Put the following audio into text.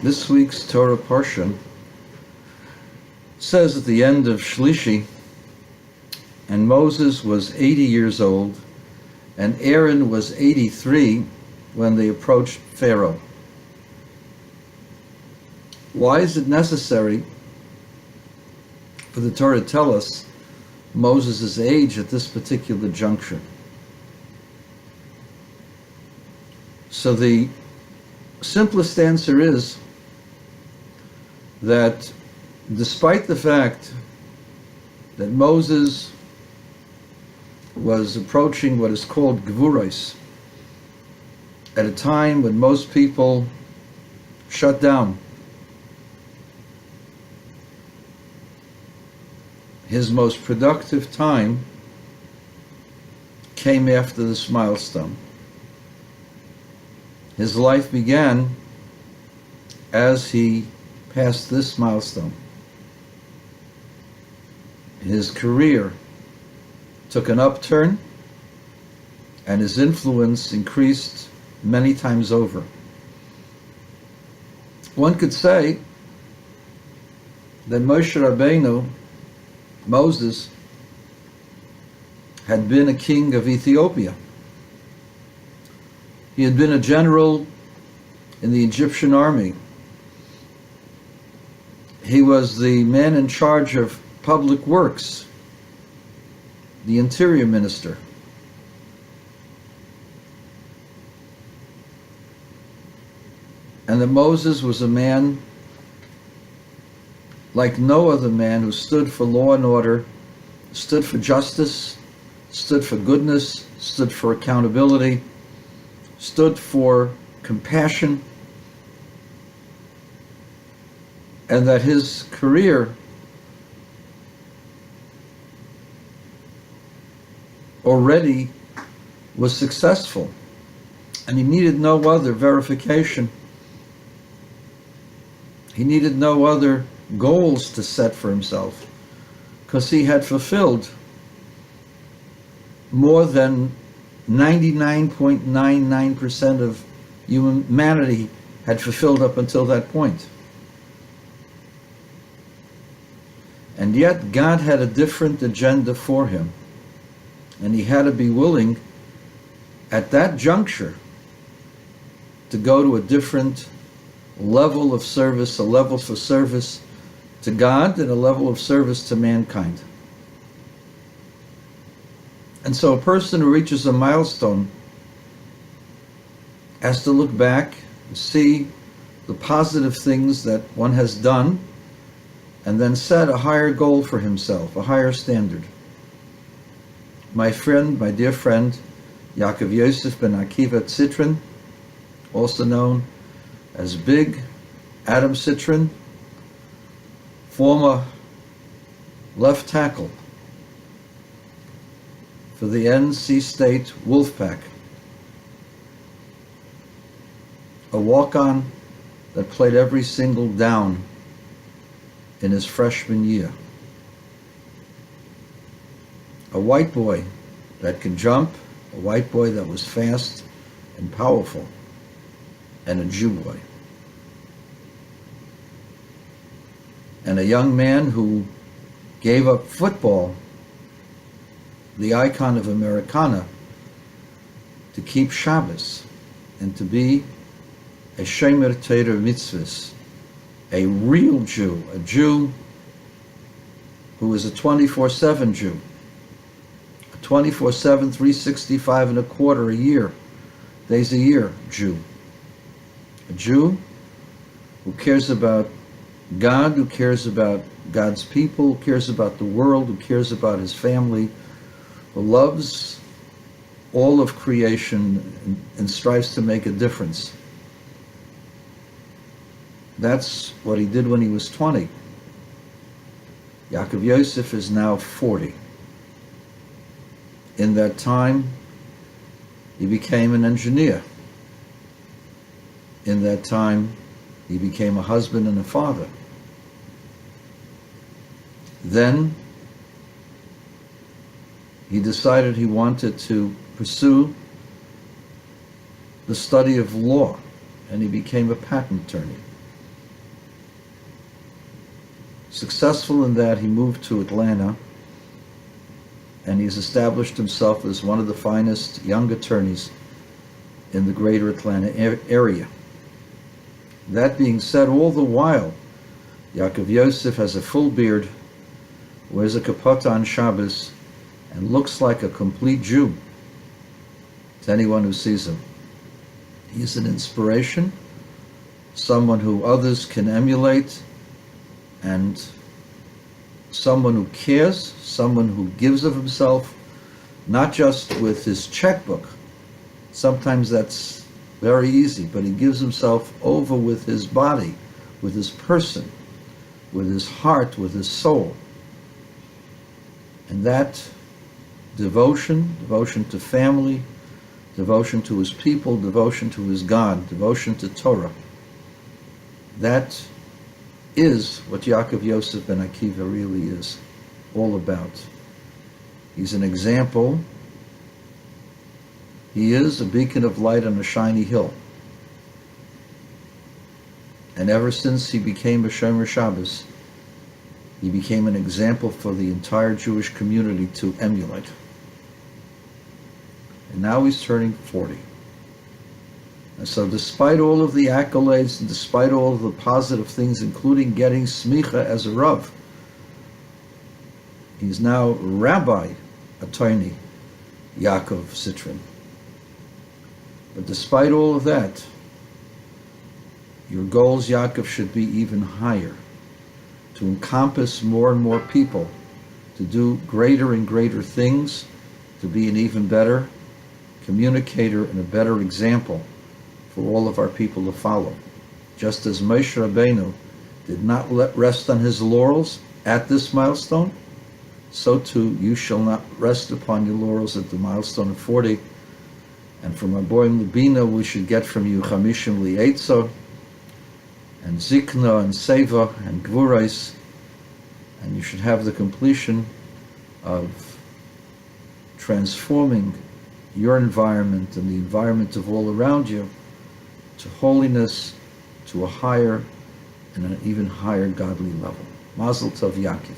This week's Torah portion says at the end of Shlishi, and Moses was 80 years old, and Aaron was 83 when they approached Pharaoh. Why is it necessary for the Torah to tell us Moses' age at this particular juncture? So the simplest answer is that despite the fact that Moses was approaching what is called Gevuros, at a time when most people shut down, his most productive time came after this milestone. His life began as he passed this milestone. His career took an upturn, and his influence increased many times over. One could say that Moshe Rabbeinu, Moses, had been a king of Ethiopia. He had been a general in the Egyptian army. He was the man in charge of public works, the interior minister. And that Moses was a man like no other man, who stood for law and order, stood for justice, stood for goodness, stood for accountability, stood for compassion, and that his career already was successful, and he needed no other verification. He needed no other goals to set for himself, because he had fulfilled more than 99.99% of humanity had fulfilled up until that point. And yet God had a different agenda for him, and he had to be willing at that juncture to go to a different level of service, a level for service to God and a level of service to mankind. And so a person who reaches a milestone has to look back and see the positive things that one has done, and then set a higher goal for himself, a higher standard. My friend, my dear friend, Yakov Yosef ben Akiva Citrin, also known as Big Adam Citrin, former left tackle for the NC State Wolfpack, a walk-on that played every single down in his freshman year, a white boy that could jump, a white boy that was fast and powerful, and a Jew boy. And a young man who gave up football, the icon of Americana, to keep Shabbos and to be a Shomer Torah mitzvahs, a real Jew, a Jew who is a 24/7 Jew, a 24/7, 365 and a quarter a year, days a year Jew. A Jew who cares about God, who cares about God's people, who cares about the world, who cares about his family, who loves all of creation and strives to make a difference. That's what he did when he was 20. Yakov Yosef is now 40. In that time, he became an engineer. In that time, he became a husband and a father. Then, he decided he wanted to pursue the study of law, and he became a patent attorney. Successful in that, he moved to Atlanta, and he's established himself as one of the finest young attorneys in the greater Atlanta area. That being said, all the while, Yakov Yosef has a full beard, wears a kapota on Shabbos, and looks like a complete Jew to anyone who sees him. He's an inspiration, someone who others can emulate, and someone who cares, someone who gives of himself, not just with his checkbook. Sometimes that's very easy, but he gives himself over with his body, with his person, with his heart, with his soul. And that devotion to family, devotion to his people, devotion to his God, devotion to Torah, that is what Yakov Yosef ben Akiva really is all about. He's an example. He is a beacon of light on a shiny hill. And ever since he became a Shomer Shabbos, he became an example for the entire Jewish community to emulate. And now he's turning 40. And so despite all of the accolades and despite all of the positive things, including getting smicha as a Rav, he's now Rabbi attorney Yakov Citrin. But despite all of that, your goals, Yaakov, should be even higher, to encompass more and more people, to do greater and greater things, to be an even better communicator and a better example for all of our people to follow. Just as Moshe Rabbeinu did not rest on his laurels at this milestone, so too you shall not rest upon your laurels at the milestone of 40. And from Aboim Libina, we should get from you Chamishim Li'etza, and Zikna, and Seva, and Gvurais, and you should have the completion of transforming your environment and the environment of all around you to holiness, to a higher and an even higher godly level. Mazel Tov, Yaakov.